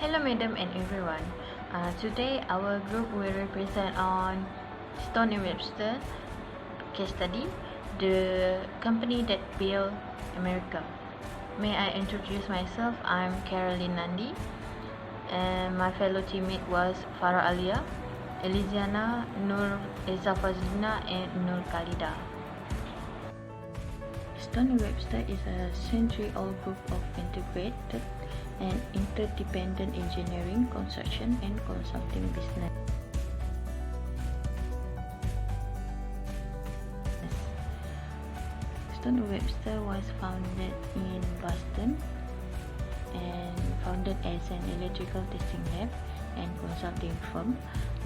Hello madam and everyone. Today our group will represent on Stone and Webster case study, the company that built America. May I introduce myself? I'm Caroline Nandi and my fellow teammate was Farah Alia, Eliziana, Nur Eza Fazlina and Nur Khalida. Stone and Webster is a century-old group of integrated and interdependent engineering, construction and consulting business. Stone and Webster was founded in Boston and founded as an electrical testing lab and consulting firm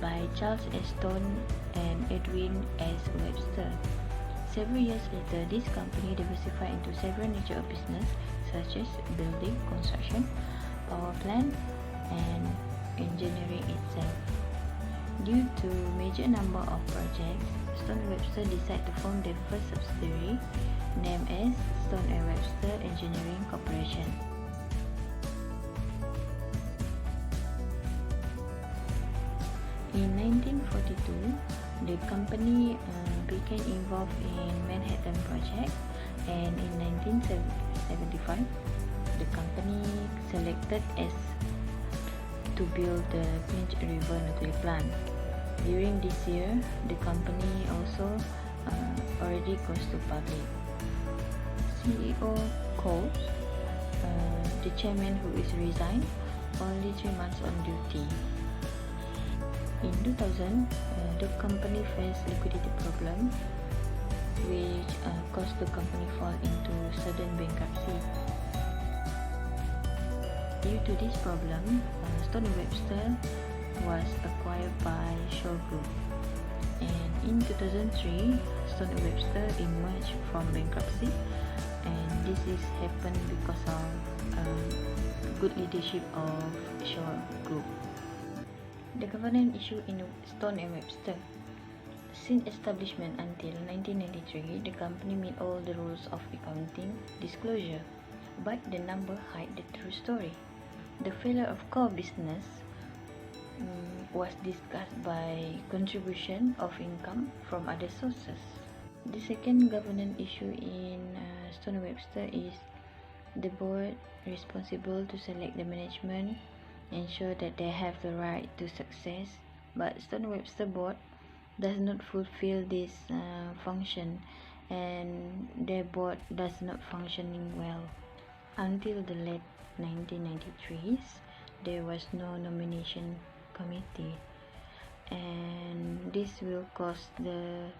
by Charles S. Stone and Edwin S. Webster. Several years later, this company diversified into several niches of business such as building, construction, power plant, and engineering itself. Due to major number of projects, Stone and Webster decided to form their first subsidiary, named as Stone and Webster Engineering Corporation. In 1942, the company became involved in Manhattan Project, and in 1975, the company selected as to build the Clinch River nuclear plant. During this year, the company also already goes to public. CEO Cole, the chairman who is resigned, only 3 months on duty. In 2000, the company faced liquidity problem, which caused the company fall into sudden bankruptcy. Due to this problem, Stone and Webster was acquired by Shaw Group, and in 2003, Stone and Webster emerged from bankruptcy, and this is happened because of good leadership of Shaw Group. The governance issue in Stone and Webster. Since establishment until 1993, the company met all the rules of accounting disclosure, but the number hide the true story. The failure of core business was discussed by contribution of income from other sources. The second governance issue in Stone and Webster is the board responsible to select the management, ensure that they have the right to success, but Stone and Webster board does not fulfill this function, and their board does not functioning well. Until the late 1993s, there was no nomination committee, and this will cause the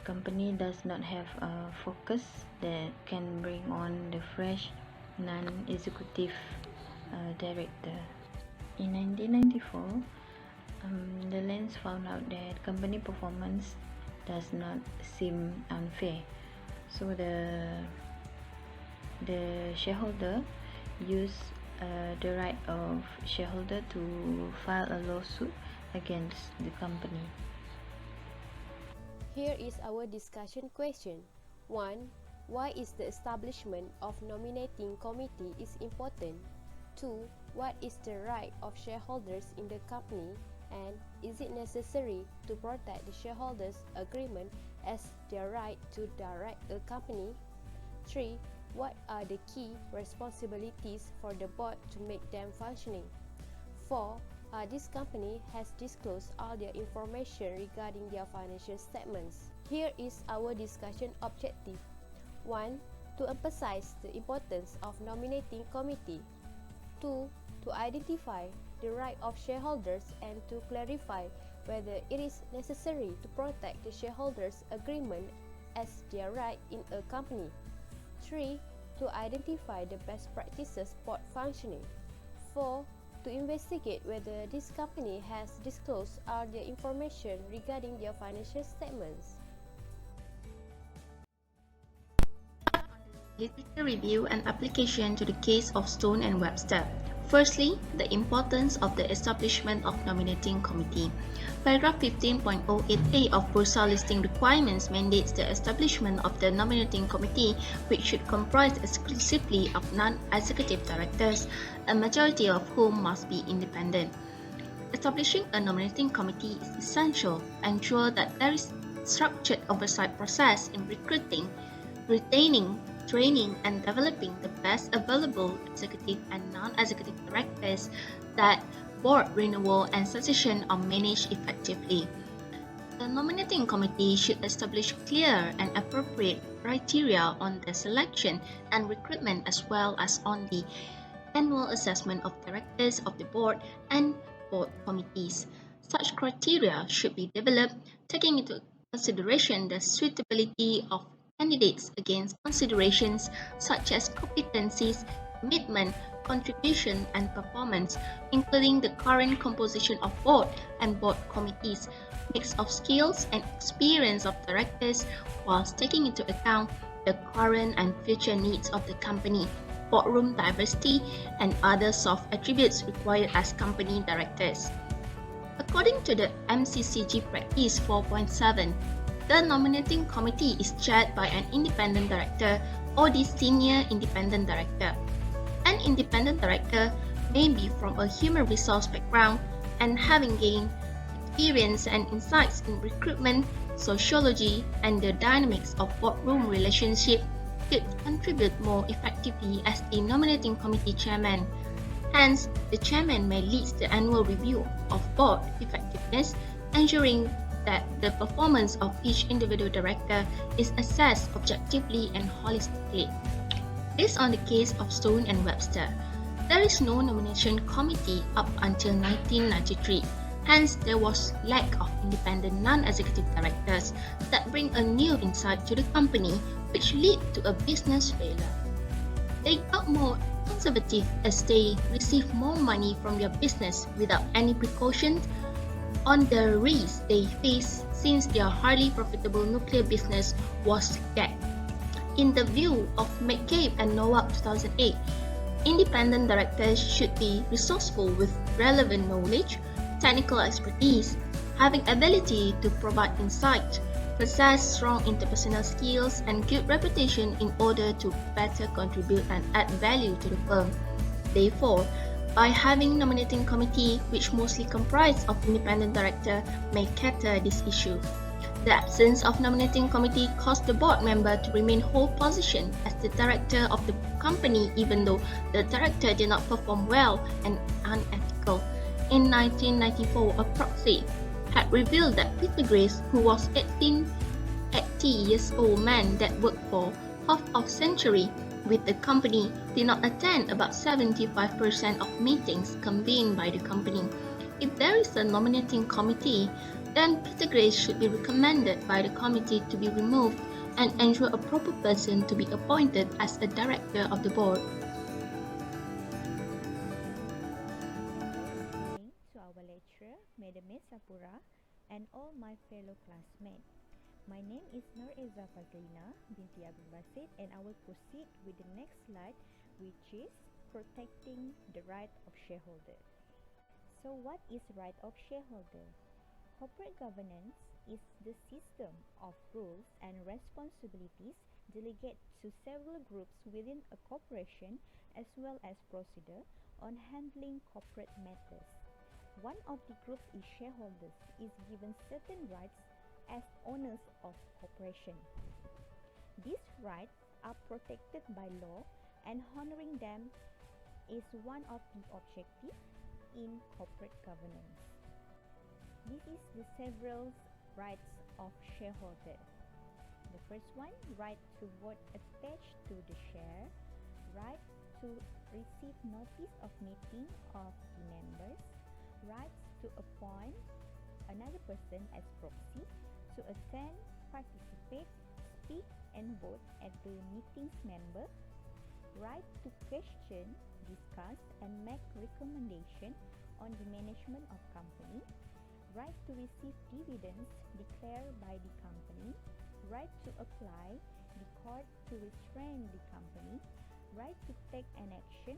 company does not have a focus that can bring on the fresh non-executive director. In 1994, the Lens found out that company performance does not seem unfair, so the shareholder used the right of shareholder to file a lawsuit against the company. Here is our discussion question. 1. Why is the establishment of nominating committee is important? 2. What is the right of shareholders in the company, and is it necessary to protect the shareholders' agreement as their right to direct a company? 3. What are the key responsibilities for the board to make them functioning? 4. This company has disclosed all their information regarding their financial statements. Here is our discussion objective. 1. To emphasize the importance of nominating committee. 2. To identify the right of shareholders and to clarify whether it is necessary to protect the shareholders' agreement as their right in a company. 3. To identify the best practices board functioning. 4. To investigate whether this company has disclosed all their information regarding their financial statements. Literature review and application to the case of Stone and Webster. Firstly, the importance of the establishment of nominating committee. Paragraph 15.08a of Bursa listing requirements mandates the establishment of the nominating committee, which should comprise exclusively of non-executive directors, a majority of whom must be independent. Establishing a nominating committee is essential to ensure that there is structured oversight process in recruiting, retaining, training, and developing the best available executive and non-executive directors, that board renewal and succession are managed effectively. The nominating committee should establish clear and appropriate criteria on the selection and recruitment, as well as on the annual assessment of directors of the board and board committees. Such criteria should be developed taking into consideration the suitability of candidates against considerations such as competencies, commitment, contribution, and performance, including the current composition of board and board committees, mix of skills and experience of directors, whilst taking into account the current and future needs of the company, boardroom diversity, and other soft attributes required as company directors. According to the MCCG Practice 4.7, the nominating committee is chaired by an independent director or the senior independent director. An independent director may be from a human resource background and having gained experience and insights in recruitment, sociology, and the dynamics of boardroom relationship could contribute more effectively as the nominating committee chairman. Hence, the chairman may lead the annual review of board effectiveness, ensuring that the performance of each individual director is assessed objectively and holistically. Based on the case of Stone and Webster, there is no nomination committee up until 1993. Hence, there was lack of independent non-executive directors that bring a new insight to the company, which lead to a business failure. They got more conservative as they receive more money from their business without any precautions on the risks they face since their highly profitable nuclear business was dead. In the view of McCabe and Nowak 2008, independent directors should be resourceful with relevant knowledge, technical expertise, having ability to provide insight, possess strong interpersonal skills, and good reputation in order to better contribute and add value to the firm. Therefore, by having nominating committee which mostly comprise of independent director may cater this issue. The absence of nominating committee caused the board member to remain hold position as the director of the company even though the director did not perform well and unethical. In 1994, a proxy had revealed that Peter Grace, who was 80 years old man that worked for half of century with the company, did not attend about 75% of meetings convened by the company. If there is a nominating committee, then Peter Grace should be recommended by the committee to be removed and ensure a proper person to be appointed as a director of the board. To our lecturer, Madam Sapura, and all my fellow classmates. My name is Nur Eza Fazlina binti Abdul Basit, and I will proceed with the next slide, which is protecting the right of shareholder. So what is right of shareholder? Corporate governance is the system of rules and responsibilities delegated to several groups within a corporation as well as procedure on handling corporate matters. One of the groups is shareholders is given certain rights as owners of corporation. These rights are protected by law and honoring them is one of the objectives in corporate governance. This is the several rights of shareholder. The first one, right to vote attached to the share, right to receive notice of meeting of the members, rights to appoint another person as proxy, to attend, participate, speak and vote at the meeting's member, right to question, discuss and make recommendation on the management of company, right to receive dividends declared by the company, right to apply the court to restrain the company, right to take an action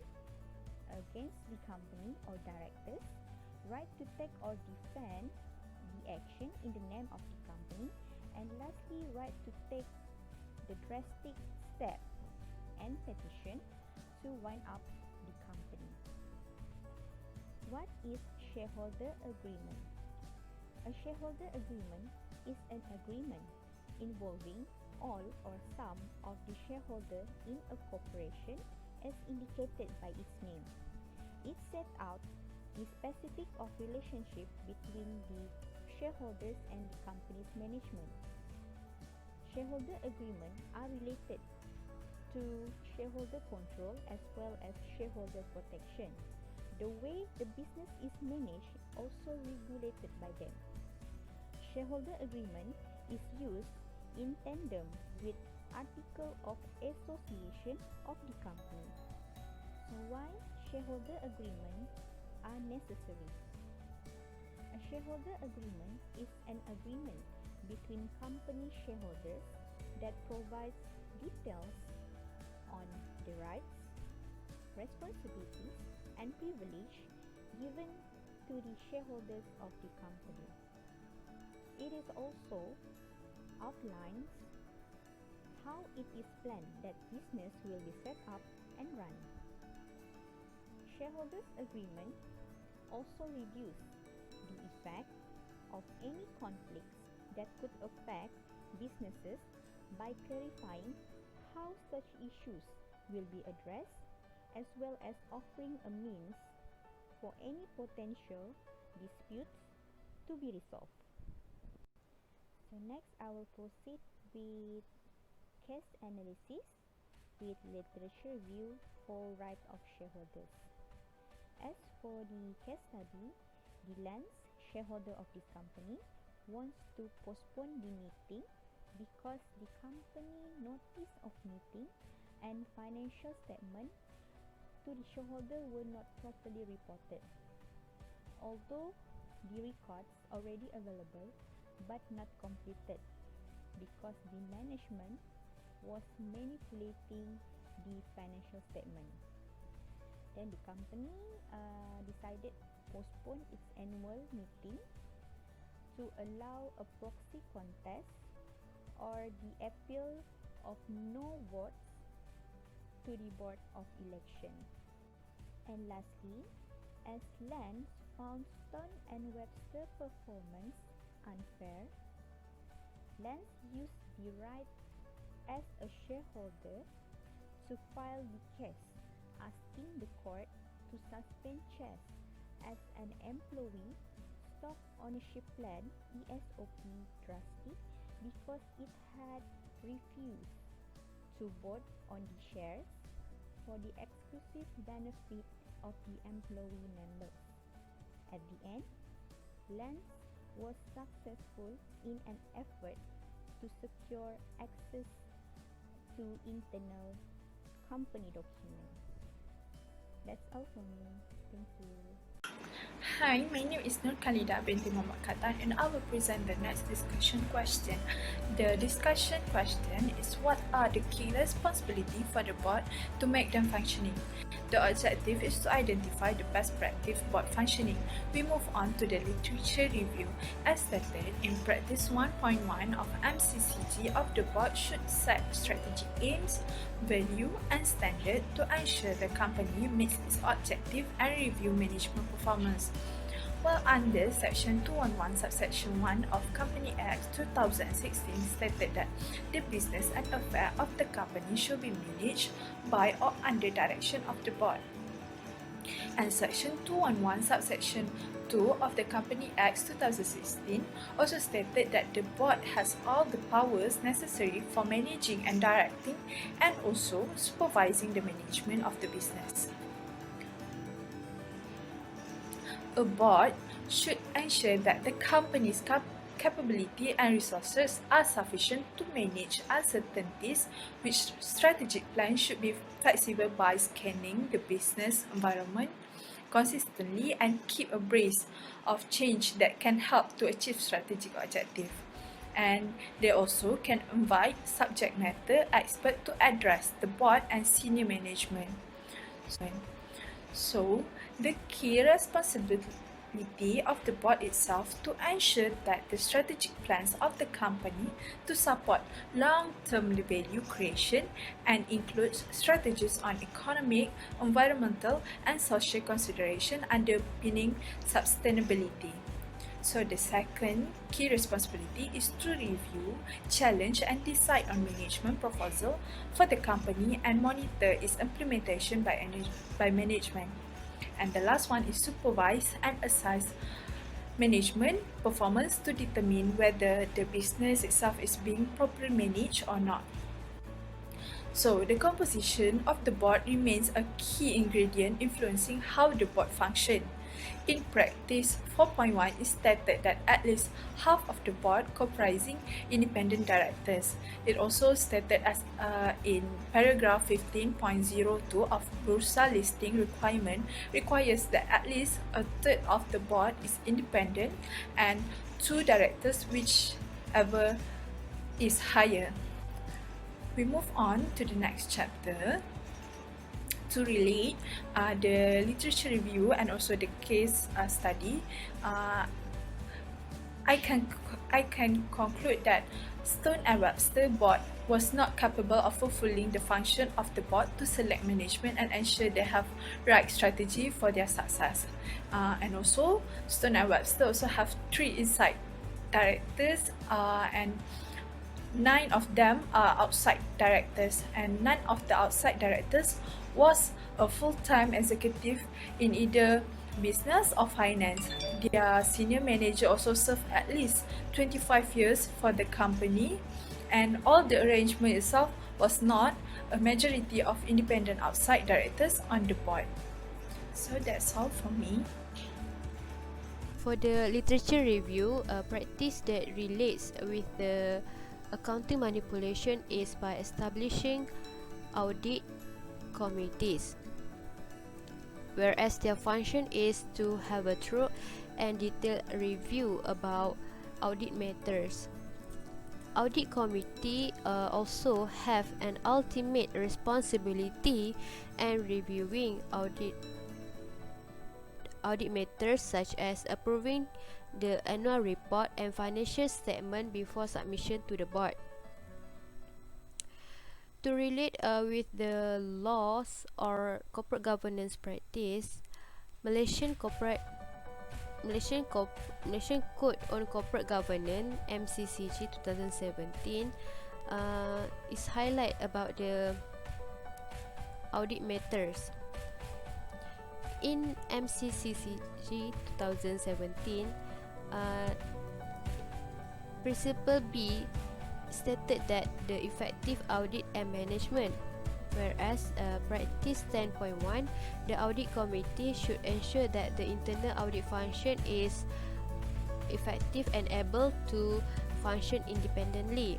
against the company or directors, right to take or defend the action in the name of the company, and lastly, right to take the drastic step and petition to wind up the company. What is shareholder agreement? A shareholder agreement is an agreement involving all or some of the shareholders in a corporation as indicated by its name. It sets out the specific of relationship between the shareholders and the company's management. Shareholder agreements are related to shareholder control as well as shareholder protection. The way the business is managed also regulated by them. Shareholder agreement is used in tandem with Article of Association of the company. So why shareholder agreements are necessary? A shareholder agreement is an agreement between company shareholders that provides details on the rights, responsibilities, and privilege given to the shareholders of the company. It is also outlines how it is planned that business will be set up and run. Shareholders agreement also reduce the effect of any conflicts that could affect businesses by clarifying how such issues will be addressed, as well as offering a means for any potential disputes to be resolved. So next I will proceed with case analysis with literature review for right of shareholders. As for the case study, the Lance, shareholder of this company, wants to postpone the meeting because the company notice of meeting and financial statement to the shareholder were not properly reported. Although the records already available but not completed because the management was manipulating the financial statement. Then the company decided to postpone its annual meeting to allow a proxy contest or the appeal of no votes to the Board of Election. And lastly, as Lance found Stone and Webster performance unfair, Lance used the right as a shareholder to file the case asking the court to suspend Chess as an employee stock ownership plan ESOP trustee because it had refused to vote on the shares for the exclusive benefit of the employee members. At the end, Lance was successful in an effort to secure access to internal company documents. That's all from me. Thank you. Hi, my name is Nur Khalida binti Muhammad Katan and I will present the next discussion question. The discussion question is, what are the key responsibilities for the board to make them functioning? The objective is to identify the best practice board functioning. We move on to the literature review. As stated in practice 1.1 of MCCG of the board should set strategic aims, value and standard to ensure the company meets its objective and review management performance. While under Section 211 Subsection 1 of Company Act 2016 stated that the business and affairs of the company should be managed by or under direction of the board. And Section 211 Subsection 2 of the Company Act 2016 also stated that the board has all the powers necessary for managing and directing and also supervising the management of the business. A board should ensure that the company's capability and resources are sufficient to manage uncertainties, which strategic plan should be flexible by scanning the business environment consistently and keep abreast of change that can help to achieve strategic objective. And they also can invite subject matter experts to address the board and senior management. So, the key responsibility of the board itself to ensure that the strategic plans of the company to support long-term value creation and includes strategies on economic, environmental, and social consideration underpinning sustainability. So the second key responsibility is to review, challenge and decide on management proposal for the company and monitor its implementation by management. And the last one is supervise and assess management performance to determine whether the business itself is being properly managed or not. So, the composition of the board remains a key ingredient influencing how the board functions. In practice, 4.1 is stated that at least half of the board comprising independent directors. It also stated as in paragraph 15.02 of Bursa listing requirement requires that at least a third of the board is independent and 2 directors whichever is higher. We move on to the next chapter to relate the literature review and also the case study. I can conclude that Stone and Webster board was not capable of fulfilling the function of the board to select management and ensure they have right strategy for their success. And also, Stone and Webster also have 3 inside directors and 9 of them are outside directors, and none of the outside directors was a full-time executive in either business or finance. Their senior manager also served at least 25 years for the company, and all the arrangement itself was not a majority of independent outside directors on the board. So that's all from me. For the literature review, a practice that relates with the accounting manipulation is by establishing audit committees, whereas their function is to have a thorough and detailed review about audit matters. Audit committee also have an ultimate responsibility in reviewing audit matters such as approving the annual report and financial statement before submission to the board. To relate with the laws or corporate governance practice, Malaysian Code on Corporate Governance (MCCG 2017) is highlight about the audit matters. In MCCG 2017, Principle B stated that the effective audit and management, whereas Practice 10.1, the audit committee should ensure that the internal audit function is effective and able to function independently.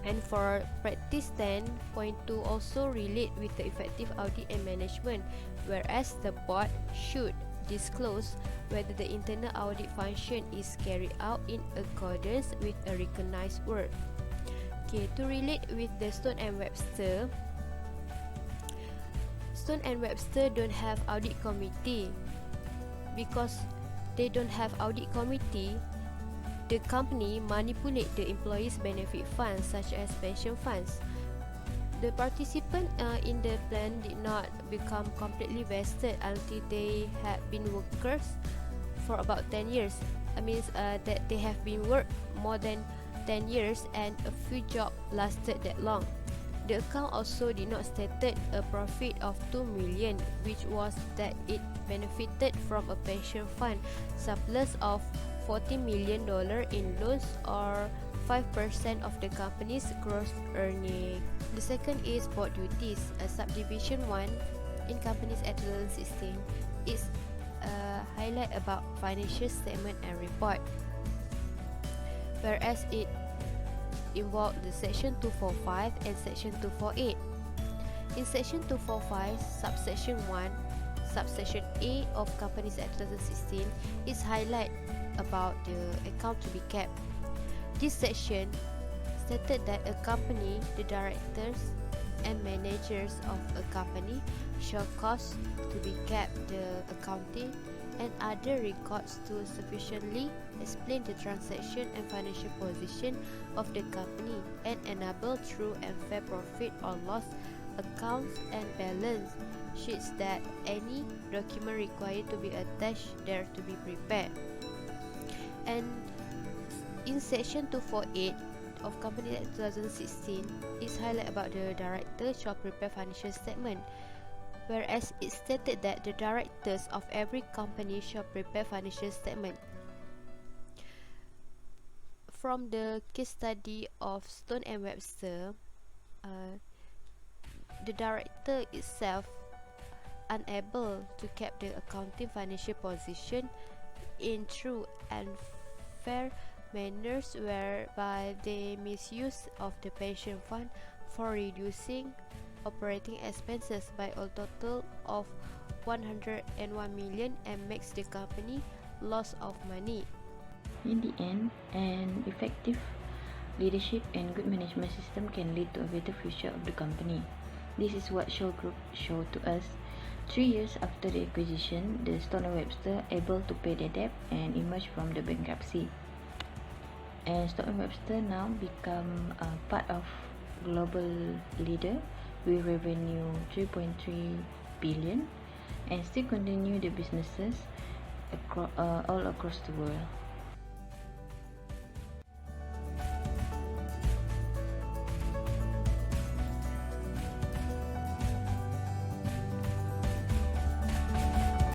And for Practice 10.2 also relate with the effective audit and management, whereas the board should disclose whether the internal audit function is carried out in accordance with a recognized work. Okay, to relate with the Stone and Webster don't have audit committee. Because they don't have audit committee, the company manipulate the employees' benefit funds such as pension funds. The participant in the plan did not become completely vested until they had been workers for about 10 years. That means that they have been worked more than 10 years and a few jobs lasted that long. The account also did not stated a profit of 2 million, which was that it benefited from a pension fund surplus of $40 million in loans or 5% of the company's gross earning. The second is board duties. Subdivision 1 in Companies Act 2016 is highlight about financial statement and report, whereas it involved the section 245 and section 248. In section 245, subsection 1, subsection A of Companies Act 2016 is highlight about the account to be kept. This section stated that a company, the directors and managers of a company shall cause to be kept the accounting and other records to sufficiently explain the transaction and financial position of the company and enable true and fair profit or loss accounts and balance sheets that any document required to be attached there to be prepared. And in section 248 of Company Act 2016, it's highlighted about the director shall prepare financial statement, whereas it stated that the directors of every company shall prepare financial statement. From the case study of Stone and Webster, the director itself unable to keep the accounting financial position in true and fair manners, whereby they misuse of the pension fund for reducing operating expenses by a total of 101 million and makes the company loss of money. In the end, an effective leadership and good management system can lead to a better future of the company. This is what Shaw Group showed to us. 3 years after the acquisition, the Stone & Webster able to pay their debt and emerge from the bankruptcy. And Stone & Webster now become part of global leader with revenue 3.3 billion and still continue the businesses all across the world.